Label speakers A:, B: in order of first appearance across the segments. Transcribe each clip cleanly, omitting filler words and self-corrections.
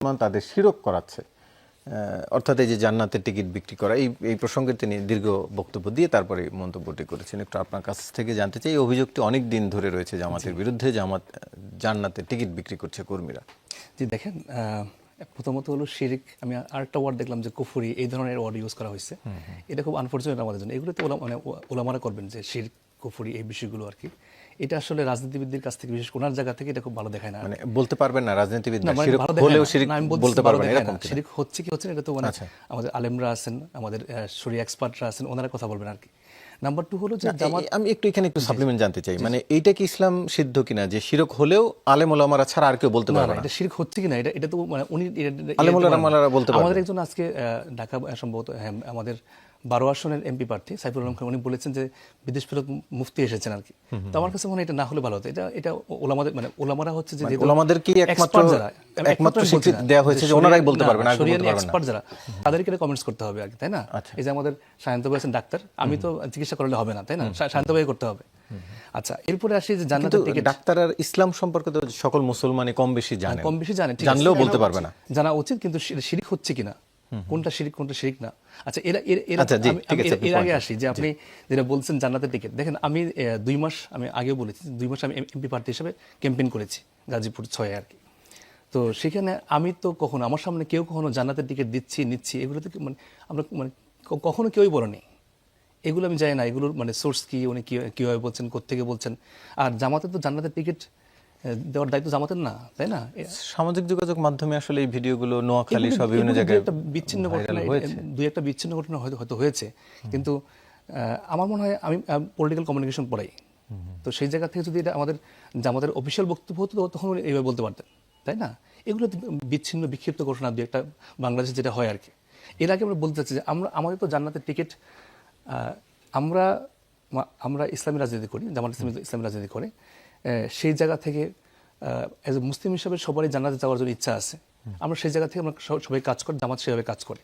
A: মুসলমান তাদের শিরক করাচ্ছে, অর্থাৎ এই যে জান্নাতের টিকিট বিক্রি করা, এই প্রসঙ্গে তিনি দীর্ঘ বক্তব্য দিয়ে তারপরে মন্তব্যটি করেছেন। একটু আপনার কাছ থেকে জানতে চাই, এই অভিযোগটি অনেক দিন ধরে রয়েছে জামাতের বিরুদ্ধে, জামাত জান্নাতের টিকিট বিক্রি করছে কর্মীরা।
B: জি দেখেন, প্রথমত হলো শিরিক, আমি আরেকটা ওয়ার্ড দেখলাম যে কুফরি, এই ধরনের ওয়ার্ড ইউজ করা হয়েছে। এটা খুব আনফর্চুনেট আমাদের জন্য। এগুলোতে ওলামারা করবেন যে শিরিক কুফরি এই বিষয়গুলো আর কি। এটা আসলে রাজনীতিবিদদের কাছ থেকে, বিশেষ ওনার জায়গা থেকে এটা খুব ভালো দেখায় না।
A: মানে বলতে পারবেন না রাজনীতিবিদ
B: শিরিক হলেও শিরিক
A: বলতে পারবেন না, এরকম
B: শিরিক হচ্ছে কি হচ্ছে না, এটা তো মানে আমাদের আলেমরা আছেন, আমাদের শরীয় এক্সপার্টরা আছেন, ওনারা কথা বলবেন আর কি। নাম্বার 2 হলো যে জামাত,
A: আমি এখানে একটু সাপ্লিমেন্ট জানতে চাই, মানে এইটা কি ইসলাম সিদ্ধ কিনা যে শিরক হলেও আলেম ওলামারা ছাড়া আর কেউ বলতে পারবে না?
B: এটা শিরক হচ্ছে কিনা, এটা তো মানে উনি
A: আলেম ওলামারা বলতে পারবে।
B: আমাদের একজন আজকে ঢাকা সম্ভবত আমাদের 12 আসনের এমপি প্রার্থী সাইফুল আলম খান, উনি বলেছেন যে বিদেশ ফেরত মুফতি এসেছেন আর কি। তো আমার কাছে মনে হয় এটা না হলে ভালো হতো। এটা ওলামাদের, মানে ওলামারা হচ্ছে যে
A: ওলামাদের কি একমাত্র স্বীকৃতি দেওয়া হয়েছে যে ওনারাই বলতে পারবেন, আর কেউ বলতে পারবে না।
B: এক্সপার্ট যারা, তাদেরকে এটা কমেন্টস করতে হবে আর কি, তাই না? এই যে আমাদের শান্ত ভাই আছেন ডাক্তার, আমি তো চিকিৎসা করলে হবে না, তাই না? শান্ত ভাই করতে হবে। আচ্ছা, এরপরে আসি যে জান্নাতের টিকিট।
A: ডাক্তার আর ইসলাম সম্পর্কে তো সকল মুসলমানই কম বেশি জানে, জানলেও বলতে পারবে না।
B: জানা উচিত, কিন্তু শিরিক হচ্ছে কিনা, কোনটা শিরিক কোনটা শিরিক না। আচ্ছা, এর আগে আসি যে আপনি যেটা বলছেন জান্নাতের টিকিট। দেখেন, আমি 2 মাস, আমি আগেও বলেছি 2 মাস আমি এমপি প্রার্থী হিসেবে ক্যাম্পেইন করেছি গাজীপুর 6 আর কি। তো সেখানে আমি তো কখনো, আমার সামনে কেউ কখনো জান্নাতের টিকিট দিচ্ছি নিচ্ছি এগুলো তো মানে আমরা মানে কখনো কেউই বলেনি। এগুলো আমি জানি না এগুলোর মানে সোর্স কি, উনি কীভাবে বলছেন, কোত্থেকে বলছেন। আর জামাতের তো জান্নাতের টিকিট দেওয়ার দায়িত্ব জামাতের না, তাই না?
A: সামাজিক যোগাযোগ মাধ্যমে আসলে এই ভিডিওগুলো নোয়াখালী সব বিভিন্ন জায়গায়
B: বিচ্ছিন্ন ঘটনা, 2-1টা বিচ্ছিন্ন ঘটনা হয়তো হয়েছে, কিন্তু আমার মনে হয়, আমি পলিটিক্যাল কমিউনিকেশন পড়াই, তো সেই জায়গা থেকে যদি এটা আমাদের জামাতের অফিসিয়াল বক্তব্য হতো তখন এইভাবে বলতে পারতেন, তাই না? এগুলো বিচ্ছিন্ন বিক্ষিপ্ত ঘটনা 2-1টা বাংলাদেশে যেটা হয় আর কি। এর আগে আমরা বলতে চাচ্ছি যে আমাদের তো জান্নাতের টিকিট, আমরা ইসলামী রাজনীতি করি, জামাত ইসলামী রাজনীতি করে, সেই জায়গা থেকে অ্যাজ এ মুসলিম হিসাবে সবারই জান্নাতে যাওয়ার জন্য ইচ্ছা আছে। আমরা সেই জায়গা থেকে আমরা সবাই কাজ করি, জামাত সেভাবে কাজ করে।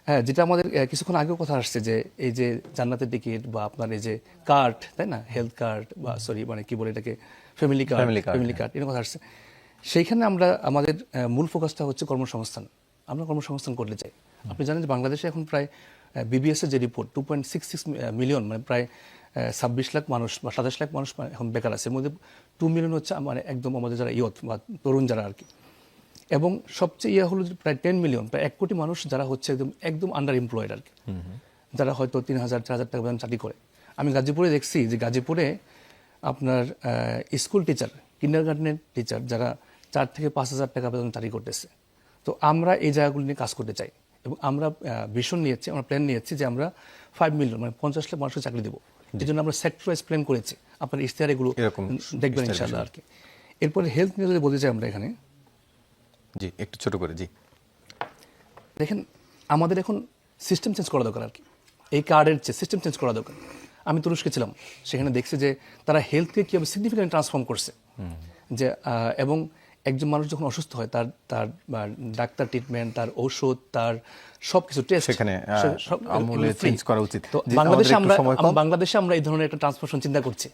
B: হ্যাঁ, যেটা আমাদের কিছুক্ষণ আগেও কথা আসছে যে এই যে জান্নাতের টিকিট বা আপনার এই যে কার্ড, তাই না, হেলথ কার্ড বা মানে কি বলে এটাকে, ফ্যামিলি কার্ড, এর কথা আসছে। সেইখানে আমরা আমাদের মূল ফোকাসটা হচ্ছে কর্মসংস্থান। আমরা কর্মসংস্থান করতে চাই। আপনি জানেন যে বাংলাদেশে এখন প্রায় বিবিএস এর যে রিপোর্ট 2.66 মিলিয়ন, মানে প্রায় 26 লাখ মানুষ বা 27 লাখ মানুষ এখন বেকার আছে। এর মধ্যে 2 মিলিয়ন হচ্ছে মানে একদম আমাদের যারা ইয়থ বা তরুণ যারা আর কি। এবং সবচেয়ে হলো প্রায় 10 মিলিয়ন, প্রায় 1 কোটি মানুষ যারা হচ্ছে একদম আন্ডার এমপ্লয়েড আর কি, যারা হয়তো 3,000-4,000 টাকা বেতন চাকরি করে। আমি গাজীপুরে দেখছি যে গাজীপুরে আপনার স্কুল টিচার, কিন্ডারগার্টেনের টিচার যারা 4 থেকে 5,000 টাকা বেতন চাকরি করতেছে। তো আমরা এই জায়গাগুলো নিয়ে কাজ করতে চাই এবং আমরা ভিশন নিয়েছি, আমরা প্ল্যান নিয়েছি যে আমরা 5 মিলিয়ন মানে 50 লাখ মানুষকে চাকরি দেবো। এই জন্য আমরা সেক্টর ওয়াইজ প্ল্যান করেছি। আপনার ইশতেহার এগুলো দেখবেন ইনশাআল্লাহ আর কি। এরপরে হেলথ নিয়ে যদি বলতে চাই আমরা এখানে,
A: জি একটু ছোট করে। জি
B: দেখেন, আমাদের এখন সিস্টেম চেঞ্জ করা দরকার আর কি। এই কার্ডের সিস্টেম চেঞ্জ করা দরকার। আমি তুরস্কে ছিলাম, সেখানে দেখছি যে তারা হেলথকে কীভাবে সিগনিফিক্যান্ট ট্রান্সফর্ম করছে। যে এবং একজন মানুষ যখন অসুস্থ হয় তার ডাক্তার ট্রিটমেন্ট, তার ঔষধ, তার সবকিছু টেস্ট
A: সেখানে চেঞ্জ করা উচিত।
B: তো বাংলাদেশে আমরা এই ধরনের একটা ট্রান্সফরমেশন চিন্তা করছি।